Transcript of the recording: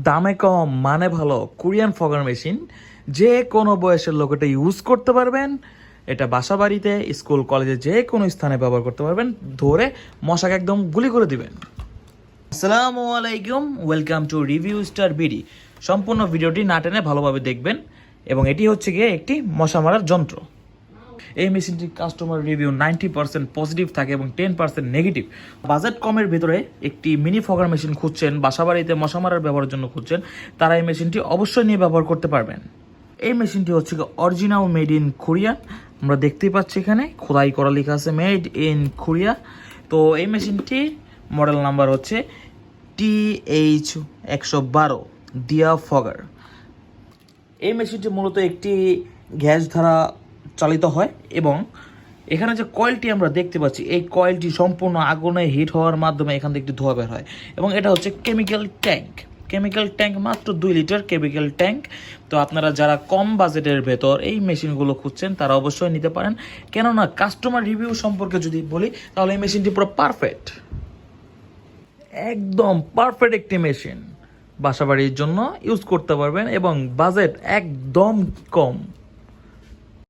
দামে কম মানে ভালো কোরিয়ান ফগার মেশিন, যে কোনো বয়সের লোক এটা ইউজ করতে পারবেন। এটা বাসা বাড়িতে, স্কুল, কলেজে যে কোনো স্থানে ব্যবহার করতে পারবেন। ধরে মশাকে একদম গুলি করে দিবেন। আসসালামু আলাইকুম, welcome to review star BD. সম্পূর্ণ ভিডিওটি না টেনে ভালোভাবে দেখবেন। এবং এটি হচ্ছে গিয়ে একটি মশা মারার যন্ত্র। এই মেশিনটির কাস্টমার রিভিউ 90% পজিটিভ থাকে এবং 10% নেগেটিভ। বাজেট কমের ভিতরে একটি মিনি ফগার মেশিন খুঁজছেন, বাসাবাড়িতে মশা মারার ব্যবহারের জন্য খুঁজছেন, তারা এই মেশিনটি অবশ্যই নিয়ে ব্যবহার করতে পারবেন। এই মেশিনটি হচ্ছে অরিজিনাল মেড ইন কোরিয়া। আমরা দেখতেই পাচ্ছি এখানে খোদাই করা লেখা আছে মেড ইন কোরিয়া। তো এই মেশিনটি মডেল নাম্বার হচ্ছে TH112 দিয়া ফগার। এই মেশিনটি মূলত একটি গ্যাস দ্বারা চালিত হয় এবং এখানে যে কয়েলটি আমরা দেখতে পাচ্ছি, এই কয়েলটি সম্পূর্ণ আগুনে হিট হওয়ার মাধ্যমে এখান থেকে একটি ধোঁয়া বের হয়। এবং এটা হচ্ছে কেমিক্যাল ট্যাঙ্ক, মাত্র 2 লিটার কেমিক্যাল ট্যাঙ্ক। তো আপনারা যারা কম বাজেটের ভেতর এই মেশিনগুলো খুঁজছেন তারা অবশ্যই নিতে পারেন। কেননা কাস্টমার রিভিউ সম্পর্কে যদি বলি তাহলে এই মেশিনটি পুরো পারফেক্ট, একদম পারফেক্ট একটি মেশিন। বাসাবাড়ির জন্য ইউজ করতে পারবেন এবং বাজেট একদম কম।